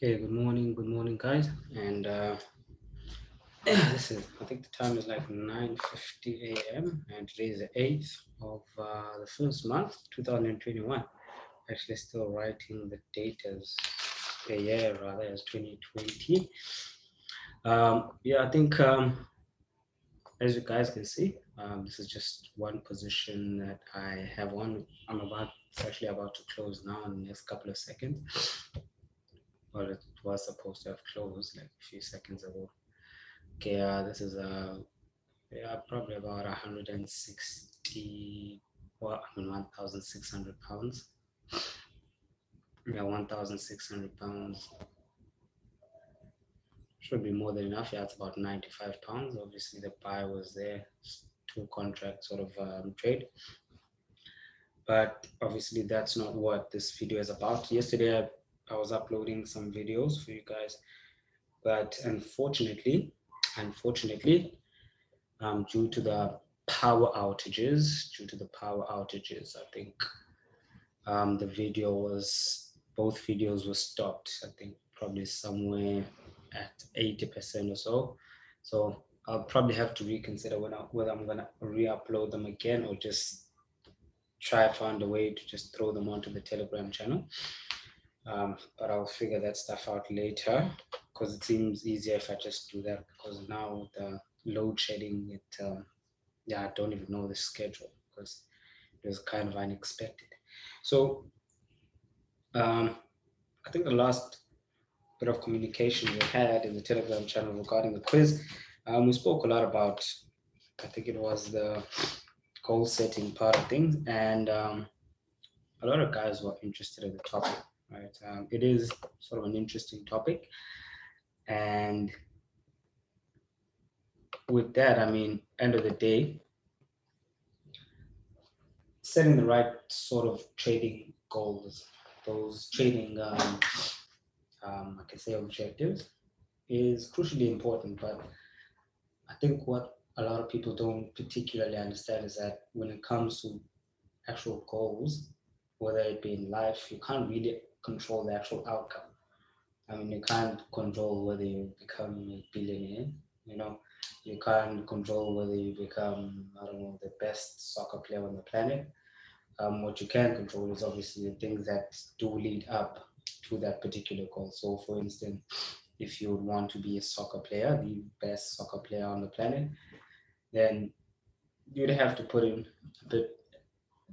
Okay, good morning, guys. And this is, I think the time is like 9:50 a.m. and today is the 8th of the first month, 2021. Actually, still writing the date as a year rather as 2020. Yeah, I think as you guys can see, this is just one position that I have on. It's actually about to close now in the next couple of seconds. Well, it was supposed to have closed like a few seconds ago. Okay, this is yeah, probably about 160, well, I mean 1,600 pounds. Yeah, 1,600 pounds should be more than enough. Yeah, it's about 95 pounds. Obviously, the buy was there, two contract sort of trade. But obviously, that's not what this video is about. Yesterday, I was uploading some videos for you guys, but unfortunately, due to the power outages, I think the video was both videos were stopped. I think probably somewhere at 80% or so. So I'll probably have to reconsider whether I'm gonna re-upload them again or just try find a way to just throw them onto the Telegram channel. But I'll figure that stuff out later because it seems easier if I just do that because now with the load shedding, yeah, I don't even know the schedule because it was kind of unexpected. So um, I think the last bit of communication we had in the Telegram channel regarding the quiz, we spoke a lot about, I think it was the goal setting part of things, and a lot of guys were interested in the topic, right? It is sort of an interesting topic, and with that, I mean, end of the day, setting the right sort of trading goals, those trading, I can say objectives, is crucially important, but I think what a lot of people don't particularly understand is that when it comes to actual goals, whether it be in life, you can't really control the actual outcome. I mean, you can't control whether you become a billionaire, you know, you can't control whether you become, I don't know, the best soccer player on the planet. What you can control is obviously the things that do lead up to that particular goal. So, for instance, if you would want to be a soccer player, the best soccer player on the planet, then you'd have to put in a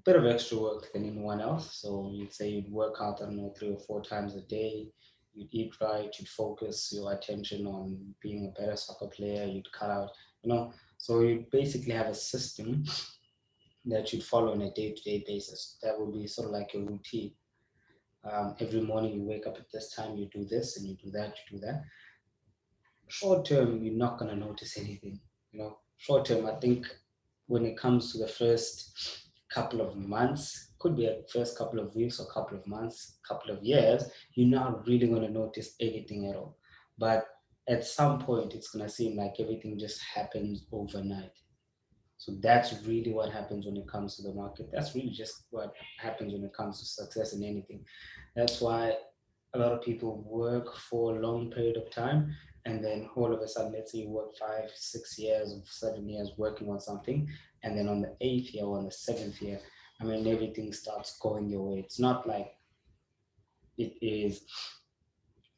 bit of extra work than anyone else. So you'd say you'd work out, I don't know, 3 or 4 times a day. You'd eat right. You'd focus your attention on being a better soccer player. You'd cut out, you know. So you basically have a system that you'd follow on a day-to-day basis. That would be sort of like your routine. Every morning you wake up at this time, you do this and you do that, you do that. Short term, you're not gonna notice anything. Short term, I think when it comes to the first couple of months, could be a first couple of weeks or couple of months, couple of years, you're not really gonna notice anything at all. But at some point, it's gonna seem like everything just happens overnight. So that's really what happens when it comes to the market. That's really just what happens when it comes to success in anything. That's why a lot of people work for a long period of time and then all of a sudden, let's say you work 5 6 years or 7 years working on something, and then on the eighth year or on the seventh year, I mean, everything starts going your way. It's not like it is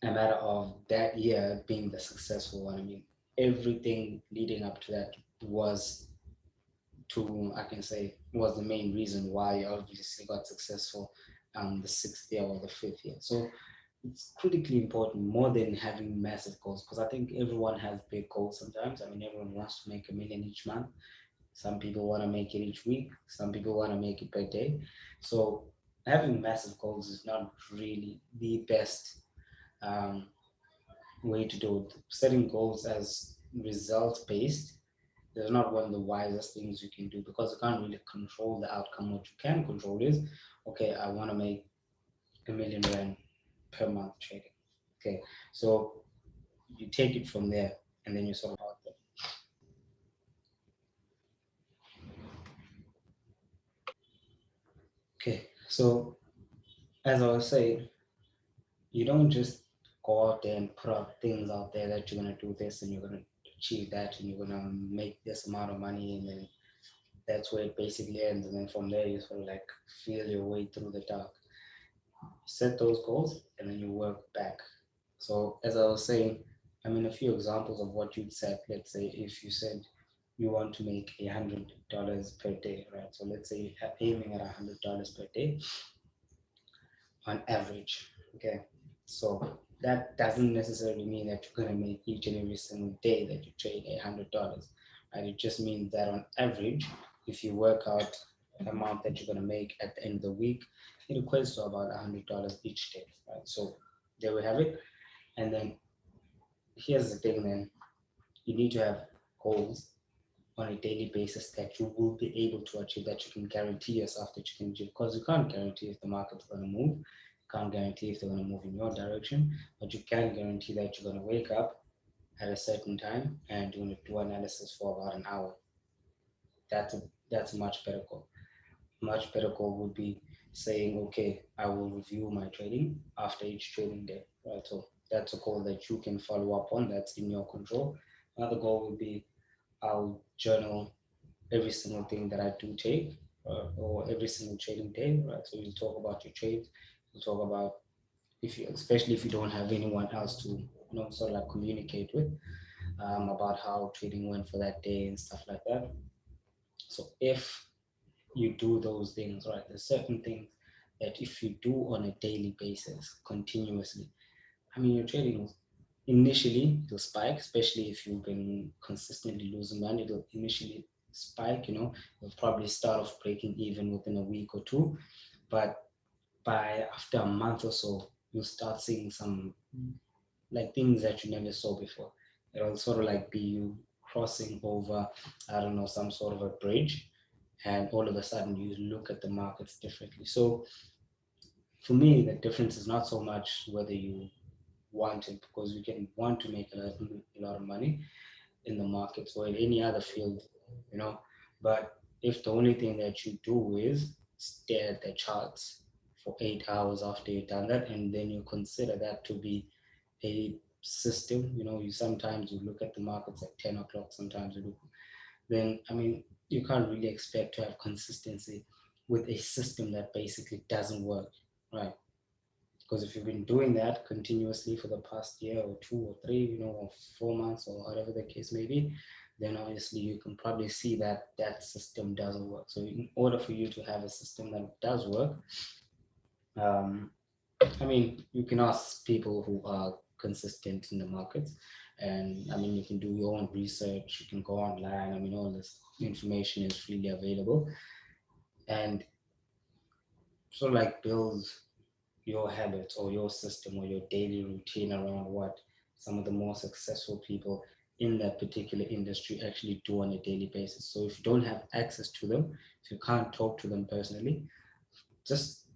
a matter of that year being the successful one. I mean, everything leading up to that was I can say, was the main reason why you obviously got successful the sixth year or the fifth year. So it's critically important more than having massive goals because I think everyone has big goals sometimes. I mean, everyone wants to make 1 million each month. Some people want to make it each week. Some people want to make it per day. So having massive goals is not really the best um, way to do it. Setting goals as results based is not one of the wisest things you can do because you can't really control the outcome. What you can control is, okay, I want to make 1 million rand per month trading. Okay, so you take it from there and then you sort of out there. Okay, so as I was saying, you don't just go out there and put out things out there that you're going to do this and you're going to achieve that and you're going to make this amount of money, and then that's where it basically ends. And then from there, you sort of like feel your way through the dark. Set those goals and then you work back. So, as I was saying, I mean, a few examples of what you'd set. Let's say if you said you want to make $100 per day, right? So, let's say you're aiming at $100 per day on average. Okay. So, that doesn't necessarily mean that you're going to make each and every single day that you trade $100, right? It just means that on average, if you work out the amount that you're going to make at the end of the week, it equates to about $100 each day, right? So, there we have it. And then here's the thing then, you need to have goals on a daily basis that you will be able to achieve, that you can guarantee yourself that you can achieve, because you can't guarantee if the market's going to move, you can't guarantee if they're going to move in your direction, but you can guarantee that you're going to wake up at a certain time and you're going to do analysis for about an hour. That's a much better goal. Much better goal would be saying, okay, I will review my trading after each trading day, right? So that's a goal that you can follow up on, that's in your control. Another goal would be, I'll journal every single thing that I do take, or every single trading day, right? So you talk about your trades, you talk about, if you, especially if you don't have anyone else to, sort of like communicate with, about how trading went for that day and stuff like that. So if you do those things, right, there's certain things that if you do on a daily basis, continuously, I mean, your trading initially it'll spike, especially if you've been consistently losing money. It'll initially spike, you'll probably start off breaking even within a week or two, but by after a month or so, you'll start seeing some like things that you never saw before. It'll sort of like be you crossing over, I don't know, some sort of a bridge, and all of a sudden you look at the markets differently. So for me, the difference is not so much whether you want it, because you can want to make a lot of money in the markets or in any other field, you know. But if the only thing that you do is stare at the charts for 8 hours after you've done that, and then you consider that to be a system, you sometimes you look at the markets at 10 o'clock, sometimes you look, then I mean, you can't really expect to have consistency with a system that basically doesn't work, right? Because if you've been doing that continuously for the past year or 2 or 3, or 4 months or whatever the case may be, then obviously you can probably see that that system doesn't work. So in order for you to have a system that does work, um, I mean, you can ask people who are consistent in the markets, and I mean, you can do your own research. You can go online. I mean, all this information is freely available, and sort of like build your habits or your system or your daily routine around what some of the more successful people in that particular industry actually do on a daily basis. So if you don't have access to them, if you can't talk to them personally, just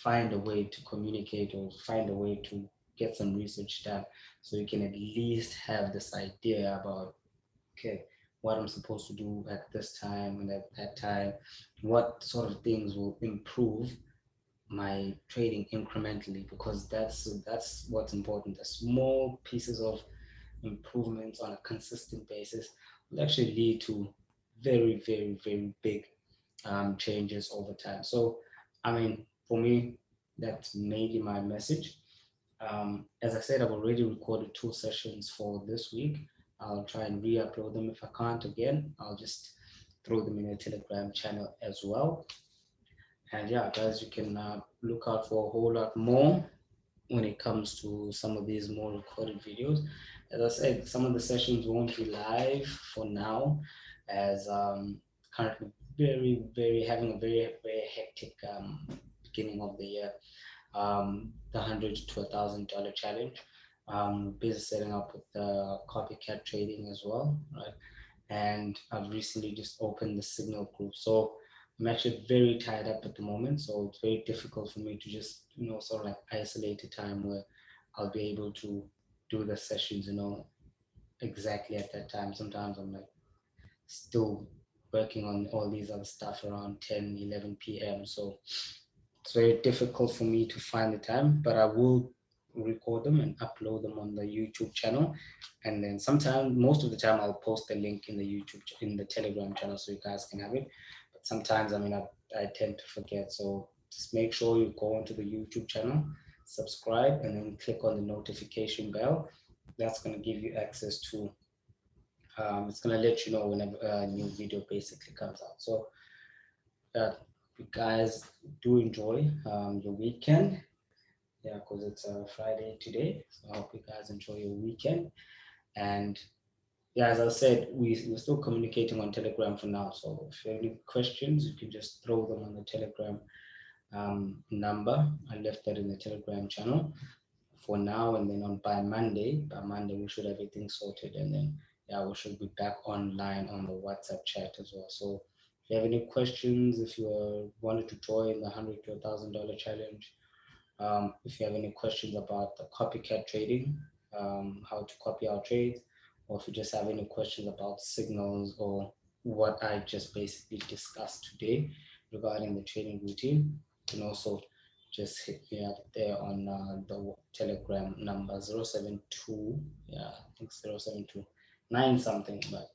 find a way to communicate or find a way to get some research done, so you can at least have this idea about, okay, what I'm supposed to do at this time and at that time, what sort of things will improve my trading incrementally, because that's what's important. The small pieces of improvements on a consistent basis will actually lead to very, very, very big changes over time. So, I mean, for me, that's mainly my message. As I said, I've already recorded 2 sessions for this week. I'll try and re-upload them. If I can't again, I'll just throw them in a Telegram channel as well. And yeah, guys, you can look out for a whole lot more when it comes to some of these more recorded videos. As I said, some of the sessions won't be live for now, as currently very, very having a very, very hectic beginning of the year. The $100 to $1,000 challenge. Busy setting up with the copycat trading as well, right? And I've recently just opened the Signal group. So I'm actually very tied up at the moment. So it's very difficult for me to just, sort of like isolate a time where I'll be able to do the sessions, exactly at that time. Sometimes I'm like still working on all these other stuff around 10, 11 p.m. So it's very difficult for me to find the time, but I will record them and upload them on the YouTube channel. And then sometime, most of the time, I'll post the link in the in the Telegram channel so you guys can have it. But sometimes, I mean, I tend to forget. So just make sure you go onto the YouTube channel, subscribe, and then click on the notification bell. That's going to give you access to, it's going to let you know whenever a new video basically comes out. So you guys do enjoy your weekend. Yeah, because it's a Friday today. So I hope you guys enjoy your weekend. And yeah, as I said, we're still communicating on Telegram for now. So if you have any questions, you can just throw them on the Telegram number. I left that in the Telegram channel for now. And then by Monday, we should have everything sorted. And then, yeah, we should be back online on the WhatsApp chat as well. So if you have any questions, if you wanted to join the $100 to $1,000 challenge, if you have any questions about the copycat trading, how to copy our trades, or if you just have any questions about signals or what I just basically discussed today regarding the trading routine, you can also just hit me up there on the Telegram number 072, yeah, I think 0729 something, but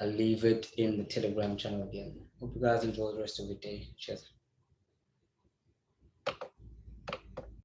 I'll leave it in the Telegram channel again. Hope you guys enjoy the rest of the day. Cheers.